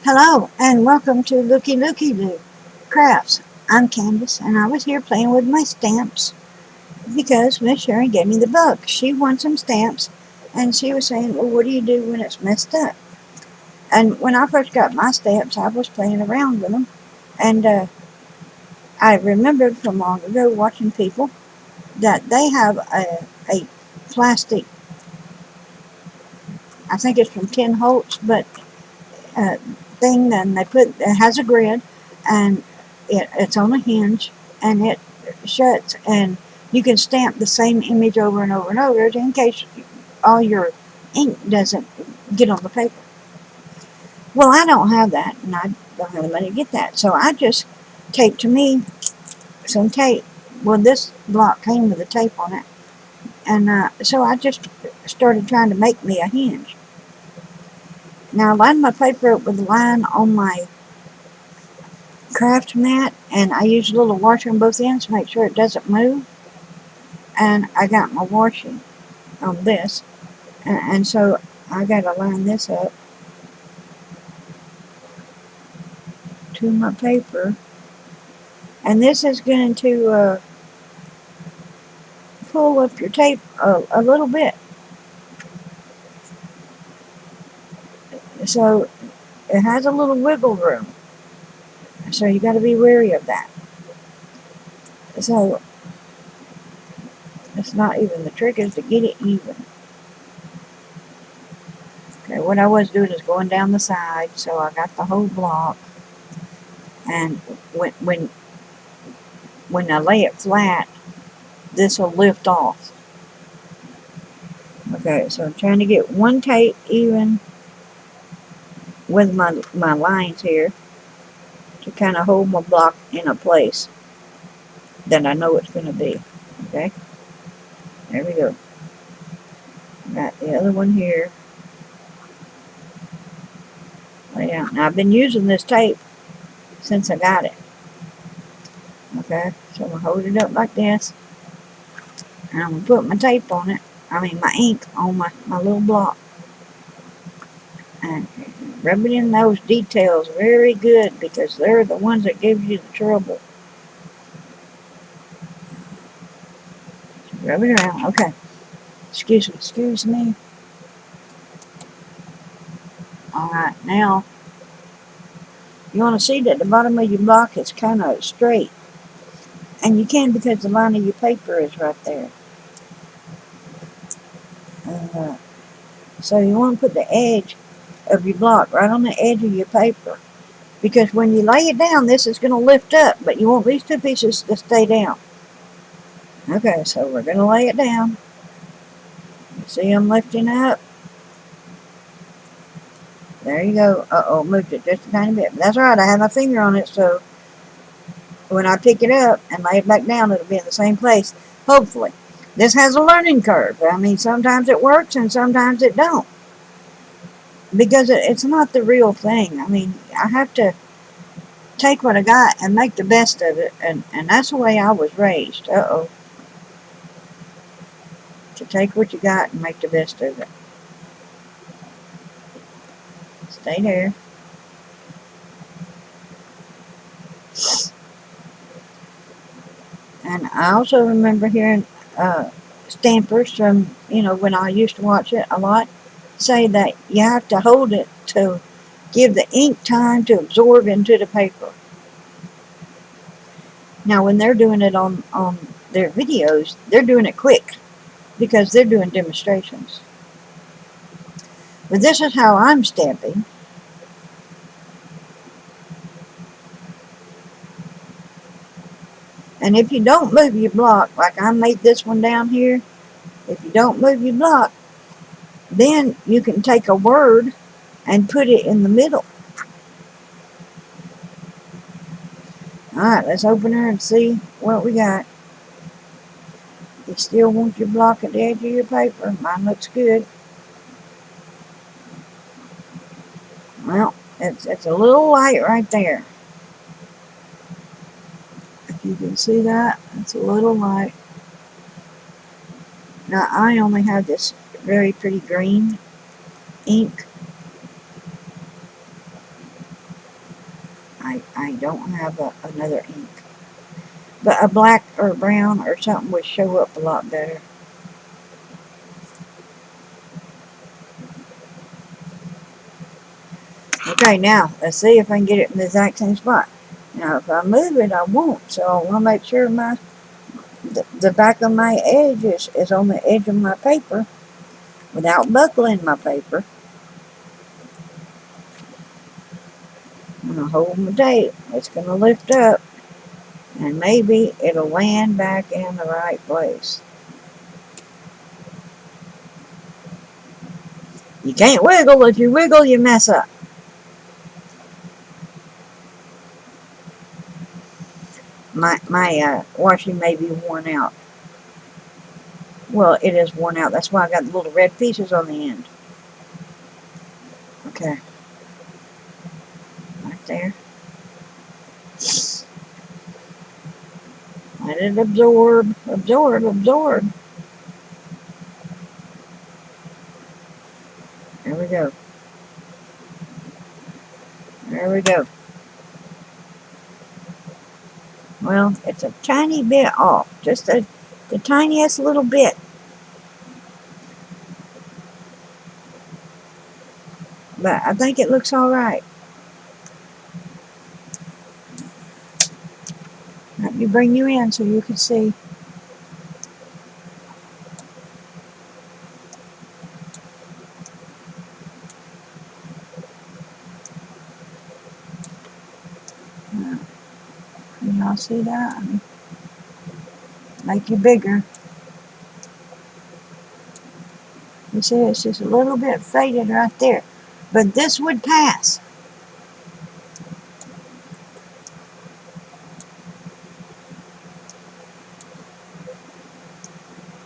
Hello and welcome to Looky Looky Loo Crafts. I'm Candace and I was here playing with my stamps because Miss Sharon gave me the book. She wants some stamps and she was saying, well, what do you do when it's messed up? And when I first got my stamps, I was playing around with them and I remembered from long ago watching people that they have a plastic, I think it's from Tin Holtz, but uh, thing, and they put it has a grid and it's on a hinge and it shuts and you can stamp the same image over and over and over in case all your ink doesn't get on the paper. Well, I don't have that and I don't have the money to get that, so I just taped to me some tape. Well, this block came with a tape on it, and so I just started trying to make me a hinge. Now I lined my paper up with a line on my craft mat, and I use a little washer on both ends to make sure it doesn't move. And I got my washing on this, and so I got to line this up to my paper, and this is going to pull up your tape a little bit, so it has a little wiggle room. So you got to be wary of that. So it's not even, the trick is to get it even. Okay, what I was doing is going down the side, so I got the whole block, and when when when I lay it flat, this will lift off. Okay, so I'm trying to get one tape even with my lines here to kind of hold my block in a place that I know it's going to be. Okay, there we go. Got the other one here. Lay out. Now I've been using this tape since I got it. Okay, so I'm going to hold it up like this, and I'm going to put my tape on it. I mean my ink on my little block. And rub it in those details very good because they're the ones that give you the trouble. Rub it around. Okay. Excuse me. Alright, now you want to see that the bottom of your block is kind of straight. And you can because the line of your paper is right there. Uh, so you want to put the edge of your block right on the edge of your paper. Because when you lay it down, this is going to lift up, but you want these two pieces to stay down. Okay, so we're going to lay it down. You see I'm lifting up? There you go. Uh-oh, moved it just a tiny bit. But that's all right, I have my finger on it, so when I pick it up and lay it back down, it'll be in the same place, hopefully. This has a learning curve. I mean, sometimes it works and sometimes it don't. Because it's not the real thing. I mean, I have to take what I got and make the best of it, and that's the way I was raised. Uh-oh. To take what you got and make the best of it. Stay there. And I also remember hearing stampers from, when I used to watch it a lot, say that you have to hold it to give the ink time to absorb into the paper. Now, when they're doing it on their videos, they're doing it quick because they're doing demonstrations. But this is how I'm stamping. And if you don't move your block, like I made this one down here, if you don't move your block, then you can take a word and put it in the middle. Alright, let's open her and see what we got. You still want your block at the edge of your paper. Mine looks good. Well, it's a little light right there. If you can see that, it's a little light. Now, I only have this very pretty green ink. I don't have another ink. But a black or brown or something would show up a lot better. Okay, now let's see if I can get it in the exact same spot. Now if I move it, I won't. So I want to make sure the back of my edge is on the edge of my paper without buckling my paper. I'm going to hold my tape. It's going to lift up, and maybe it'll land back in the right place. You can't wiggle. If you wiggle, you mess up. My washing may be worn out. Well, it is worn out. That's why I got the little red pieces on the end. Okay. Right there. Let it absorb, absorb, absorb. There we go. There we go. Well, it's a tiny bit off. Just the tiniest little bit. But I think it looks all right. Let me bring you in so you can see. Can y'all see that? Make you bigger. You see, it's just a little bit faded right there. But this would pass.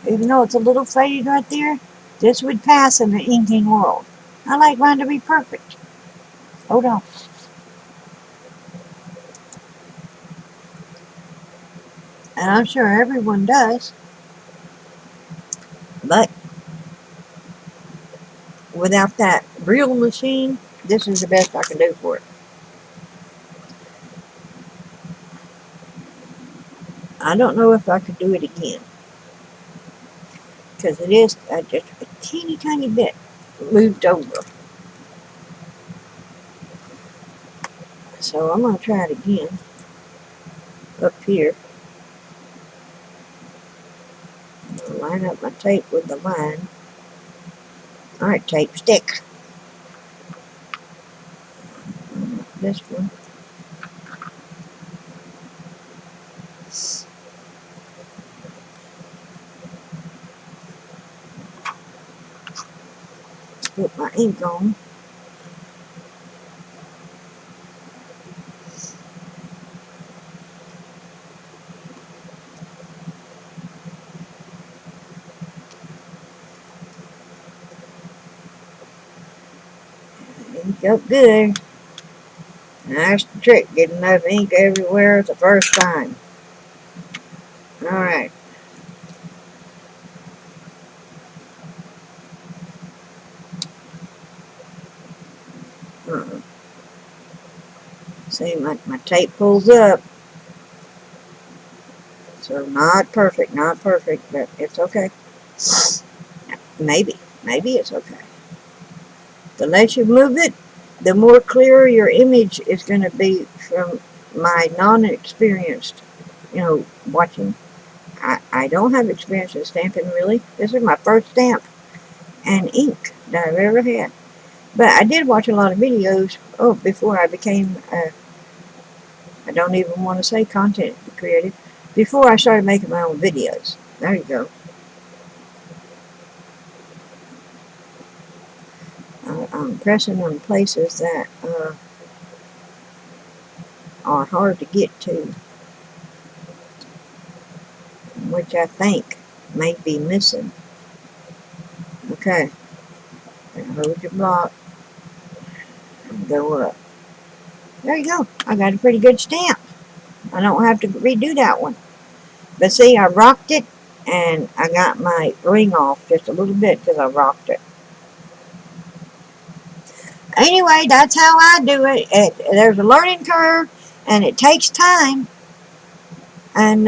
Even though it's a little faded right there, this would pass in the inking world. I like mine to be perfect. Hold on. And I'm sure everyone does. But without that real machine, this is the best I can do for it. I don't know if I could do it again. Because it is just a teeny tiny bit moved over. So I'm going to try it again. Up here. I'm going to line up my tape with the line. Alright, tape, stick. This one. Put my ink on. Ink up good. That's the trick, getting enough ink everywhere the first time. Alright. See, my tape pulls up. So not perfect, but it's okay. Maybe it's okay. The less you move it, the more clearer your image is going to be from my non-experienced, watching. I don't have experience in stamping, really. This is my first stamp and ink that I've ever had. But I did watch a lot of videos, before I became, I don't even want to say content creator, before I started making my own videos. There you go. I'm pressing on places that are hard to get to, which I think may be missing. Okay, hold your block and go up. There you go. I got a pretty good stamp. I don't have to redo that one. But see, I rocked it and I got my ring off just a little bit because I rocked it. Anyway, that's how I do it. There's a learning curve, and it takes time. And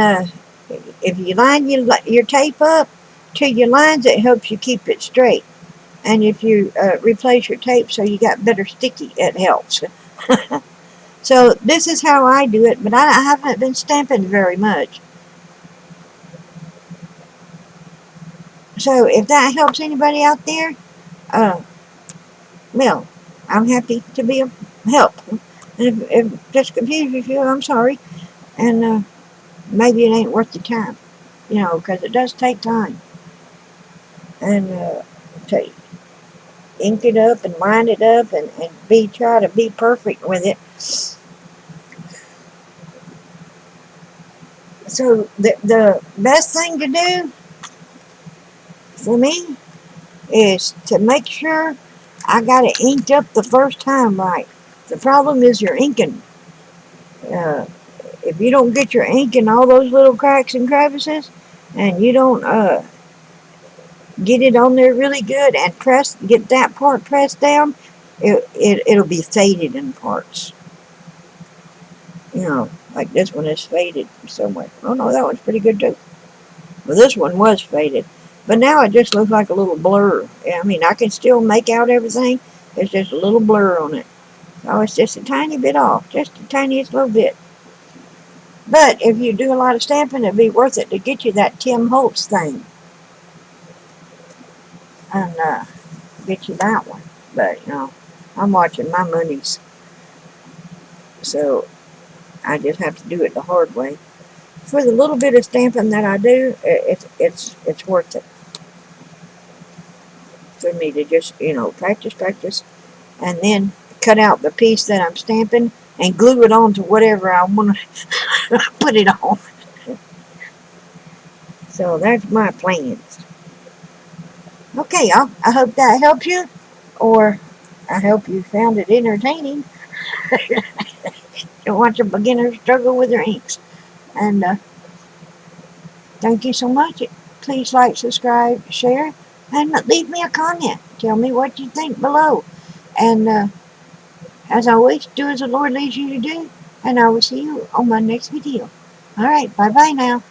if you line your tape up to your lines, it helps you keep it straight. And if you replace your tape so you got better sticky, it helps. So this is how I do it, but I haven't been stamping very much. So if that helps anybody out there, uh, well, I'm happy to be of help. And if this confuses you, I'm sorry. And maybe it ain't worth the time, because it does take time. And to ink it up and line it up and try to be perfect with it. So the best thing to do for me is to make sure I got it inked up the first time right. The problem is your inking. Uh, if you don't get your ink in all those little cracks and crevices, and you don't get it on there really good and get that part pressed down, it'll be faded in parts. Like this one is faded somewhere. Oh no, that one's pretty good too. Well, this one was faded, but now it just looks like a little blur. I mean, I can still make out everything. It's just a little blur on it. So it's just a tiny bit off, just the tiniest little bit. But if you do a lot of stamping, it'd be worth it to get you that Tim Holtz thing and get you that one. But I'm watching my monies, so I just have to do it the hard way. For the little bit of stamping that I do, it's worth it for me to just practice, and then cut out the piece that I'm stamping and glue it on to whatever I want to put it on. So that's my plans. Okay, y'all. I hope that helps you, or I hope you found it entertaining to watch a beginner struggle with their inks. And thank you so much. Please like, subscribe, share, and leave me a comment. Tell me what you think below. And as always, do as the Lord leads you to do. And I will see you on my next video. All right, bye-bye now.